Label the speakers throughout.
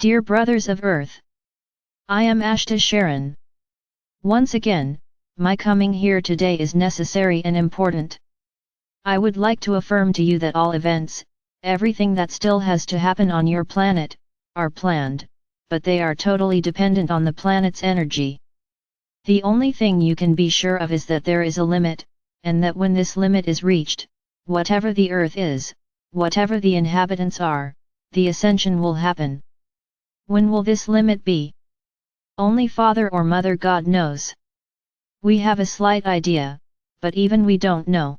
Speaker 1: Dear brothers of Earth, I am Ashtar Sheran. Once again, my coming here today is necessary and important. I would like to affirm to you that all events, everything that still has to happen on your planet, are planned, but they are totally dependent on the planet's energy. The only thing you can be sure of is that there is a limit, and that when this limit is reached, whatever the Earth is, whatever the inhabitants are, the ascension will happen. When will this limit be? Only Father or Mother God knows. We have a slight idea, but even we don't know.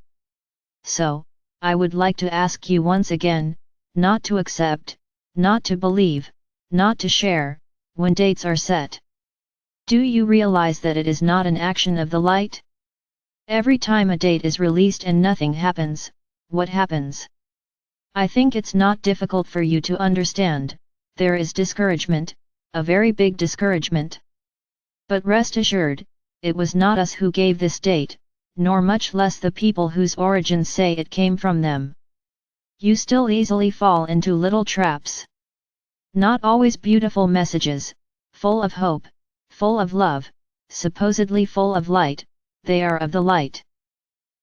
Speaker 1: So, I would like to ask you once again, not to accept, not to believe, not to share, when dates are set. Do you realize that it is not an action of the light? Every time a date is released and nothing happens, what happens? I think it's not difficult for you to understand. There is discouragement, a very big discouragement. But rest assured, it was not us who gave this date, nor much less the people whose origins say it came from them. You still easily fall into little traps. Not always beautiful messages, full of hope, full of love, supposedly full of light, they are of the light.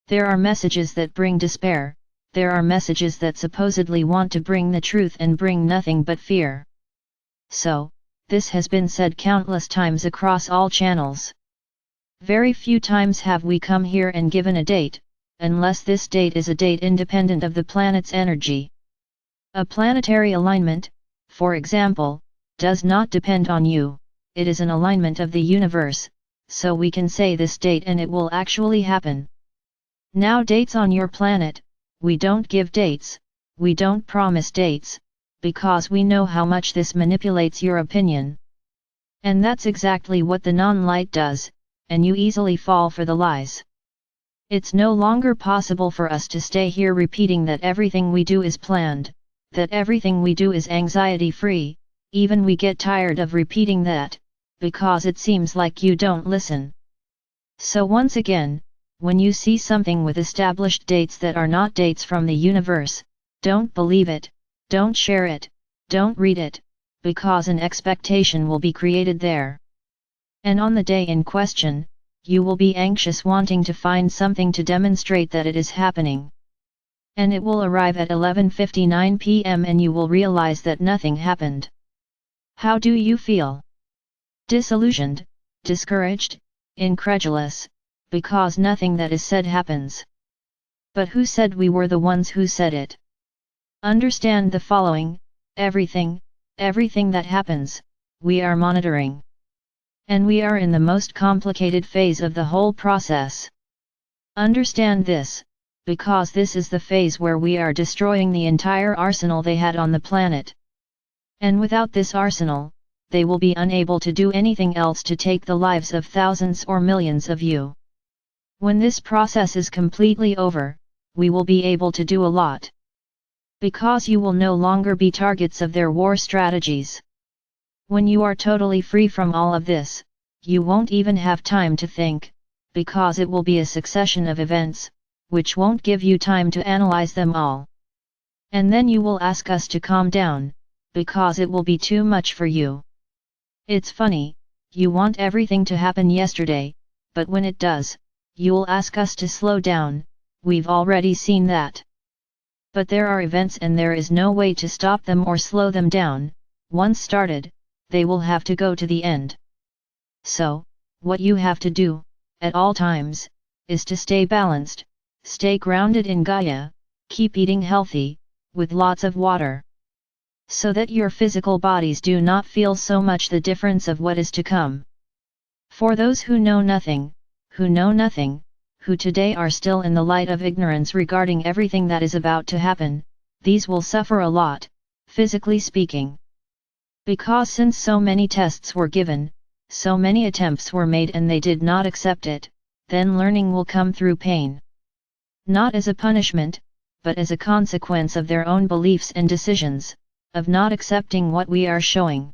Speaker 1: There are messages that bring despair, there are messages that supposedly want to bring the truth and bring nothing but fear. So, this has been said countless times across all channels. Very few times have we come here and given a date, unless this date is a date independent of the planet's energy. A planetary alignment, for example, does not depend on you, it is an alignment of the universe, so we can say this date and it will actually happen. Now dates on your planet, we don't give dates, we don't promise dates, because we know how much this manipulates your opinion. And that's exactly what the non-light does, and you easily fall for the lies. It's no longer possible for us to stay here repeating that everything we do is planned, that everything we do is anxiety-free, even we get tired of repeating that, because it seems like you don't listen. So once again, when you see something with established dates that are not dates from the universe, don't believe it, don't share it, don't read it, because an expectation will be created there. And on the day in question, you will be anxious wanting to find something to demonstrate that it is happening. And it will arrive at 11:59 p.m. and you will realize that nothing happened. How do you feel? Disillusioned, discouraged, incredulous, because nothing that is said happens. But who said we were the ones who said it? Understand the following, everything that happens, we are monitoring. And we are in the most complicated phase of the whole process. Understand this, because this is the phase where we are destroying the entire arsenal they had on the planet. And without this arsenal, they will be unable to do anything else to take the lives of thousands or millions of you. When this process is completely over, we will be able to do a lot. Because you will no longer be targets of their war strategies. When you are totally free from all of this, you won't even have time to think, because it will be a succession of events, which won't give you time to analyze them all. And then you will ask us to calm down, because it will be too much for you. It's funny, you want everything to happen yesterday, but when it does, you'll ask us to slow down, we've already seen that. But there are events and there is no way to stop them or slow them down, once started, they will have to go to the end. So, what you have to do, at all times, is to stay balanced, stay grounded in Gaia, keep eating healthy, with lots of water. So that your physical bodies do not feel so much the difference of what is to come. For those who know nothing, who today are still in the light of ignorance regarding everything that is about to happen, these will suffer a lot, physically speaking. Because since so many tests were given, so many attempts were made and they did not accept it, then learning will come through pain. Not as a punishment, but as a consequence of their own beliefs and decisions, of not accepting what we are showing.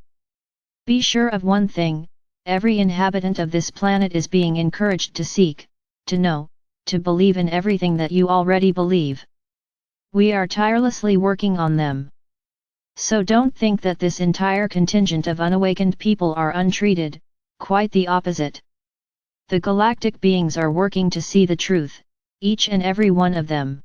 Speaker 1: Be sure of one thing, every inhabitant of this planet is being encouraged to seek, to know, to believe in everything that you already believe. We are tirelessly working on them. So don't think that this entire contingent of unawakened people are untreated, quite the opposite. The galactic beings are working to see the truth, each and every one of them.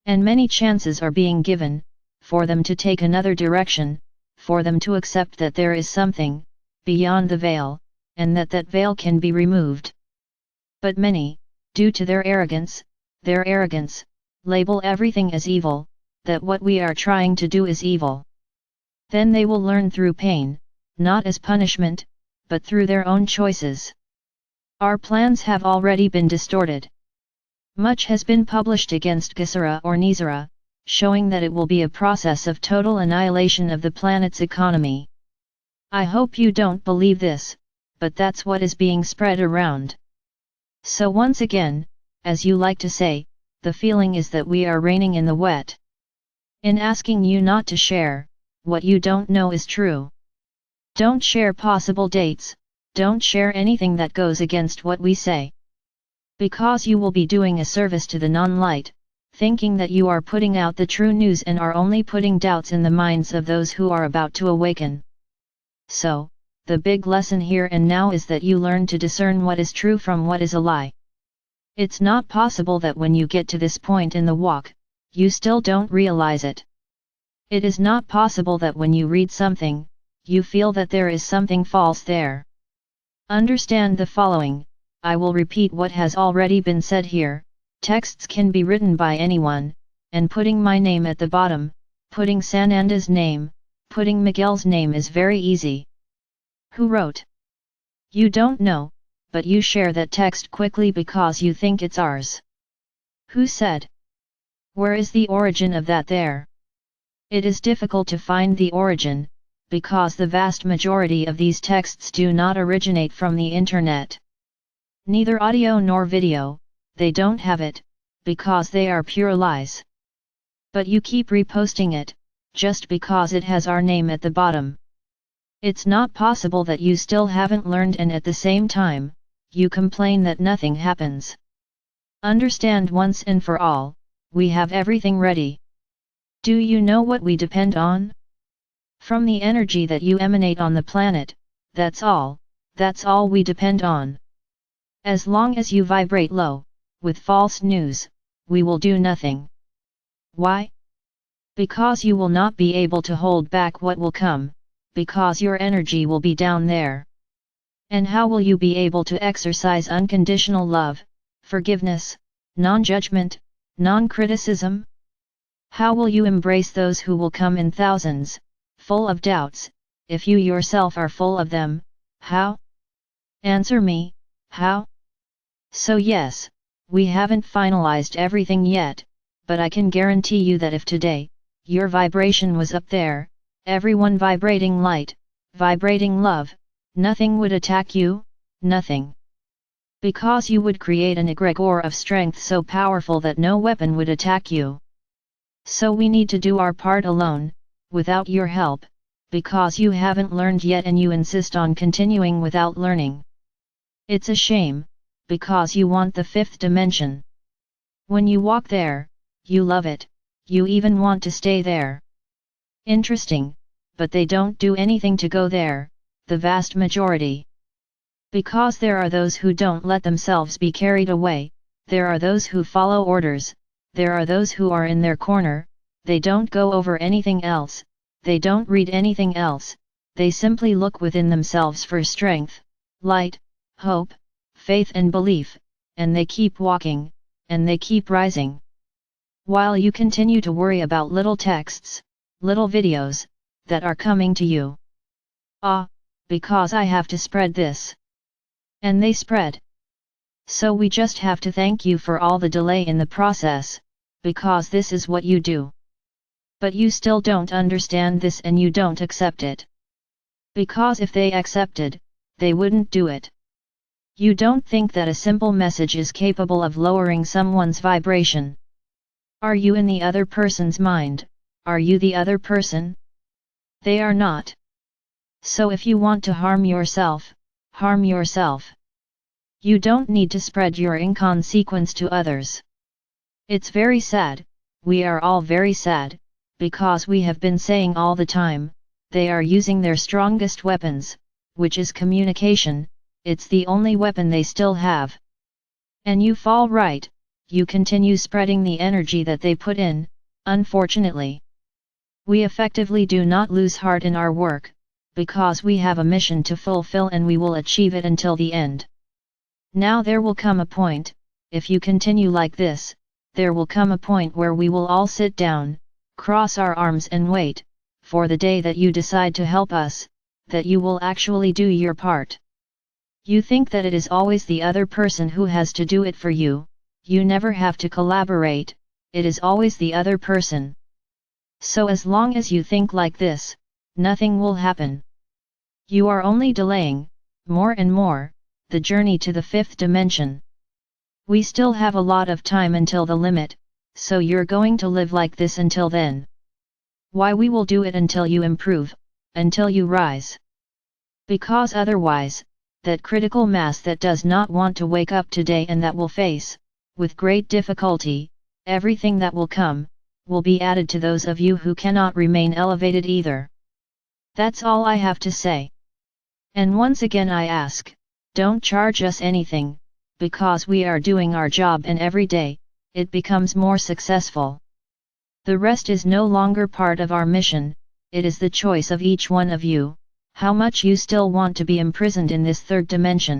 Speaker 1: And many chances are being given, for them to take another direction, for them to accept that there is something, beyond the veil, and that veil can be removed. But many, due to their arrogance, label everything as evil, that what we are trying to do is evil. Then they will learn through pain, not as punishment, but through their own choices. Our plans have already been distorted. Much has been published against Gesara or Nizara, showing that it will be a process of total annihilation of the planet's economy. I hope you don't believe this, but that's what is being spread around. So once again, as you like to say, the feeling is that we are raining in the wet. In asking you not to share, what you don't know is true. Don't share possible dates, don't share anything that goes against what we say. Because you will be doing a service to the non-light, thinking that you are putting out the true news and are only putting doubts in the minds of those who are about to awaken. So, the big lesson here and now is that you learn to discern what is true from what is a lie. It's not possible that when you get to this point in the walk, you still don't realize it. It is not possible that when you read something, you feel that there is something false there. Understand the following, I will repeat what has already been said here. Texts can be written by anyone, and putting my name at the bottom, putting Sananda's name, putting Miguel's name is very easy. Who wrote? You don't know, but you share that text quickly because you think it's ours. Who said? Where is the origin of that there? It is difficult to find the origin, because the vast majority of these texts do not originate from the internet. Neither audio nor video, they don't have it, because they are pure lies. But you keep reposting it, just because it has our name at the bottom. It's not possible that you still haven't learned and at the same time, you complain that nothing happens. Understand once and for all, we have everything ready. Do you know what we depend on? From the energy that you emanate on the planet, that's all we depend on. As long as you vibrate low, with false news, we will do nothing. Why? Because you will not be able to hold back what will come, because your energy will be down there. And how will you be able to exercise unconditional love, forgiveness, non-judgment, non-criticism? How will you embrace those who will come in thousands, full of doubts, if you yourself are full of them? How? Answer me, how? So yes, we haven't finalized everything yet, but I can guarantee you that if today, your vibration was up there, everyone vibrating light, vibrating love, nothing would attack you, nothing. Because you would create an egregore of strength so powerful that no weapon would attack you. So we need to do our part alone, without your help, because you haven't learned yet and you insist on continuing without learning. It's a shame, because you want the fifth dimension. When you walk there, you love it, you even want to stay there. Interesting, but they don't do anything to go there, the vast majority. Because there are those who don't let themselves be carried away, there are those who follow orders, there are those who are in their corner, they don't go over anything else, they don't read anything else, they simply look within themselves for strength, light, hope, faith and belief, and they keep walking, and they keep rising. While you continue to worry about little texts, little videos, that are coming to you. Because I have to spread this. And they spread. So we just have to thank you for all the delay in the process, because this is what you do. But you still don't understand this and you don't accept it. Because if they accepted, they wouldn't do it. You don't think that a simple message is capable of lowering someone's vibration. Are you in the other person's mind? Are you the other person? They are not. So if you want to harm yourself, harm yourself. You don't need to spread your inconsequence to others. It's very sad, we are all very sad, because we have been saying all the time, they are using their strongest weapons, which is communication. It's the only weapon they still have. And you fall right, you continue spreading the energy that they put in. Unfortunately, we effectively do not lose heart in our work, because we have a mission to fulfill and we will achieve it until the end. Now there will come a point, if you continue like this, there will come a point where we will all sit down, cross our arms and wait, for the day that you decide to help us, that you will actually do your part. You think that it is always the other person who has to do it for you, you never have to collaborate, it is always the other person. So as long as you think like this, nothing will happen. You are only delaying, more and more, the journey to the fifth dimension. We still have a lot of time until the limit, so you're going to live like this until then. Why we will do it until you improve, until you rise. Because otherwise, that critical mass that does not want to wake up today and that will face, with great difficulty, everything that will come, will be added to those of you who cannot remain elevated either. That's all I have to say. And once again I ask, don't charge us anything, because we are doing our job and every day, it becomes more successful. The rest is no longer part of our mission, it is the choice of each one of you, how much you still want to be imprisoned in this third dimension.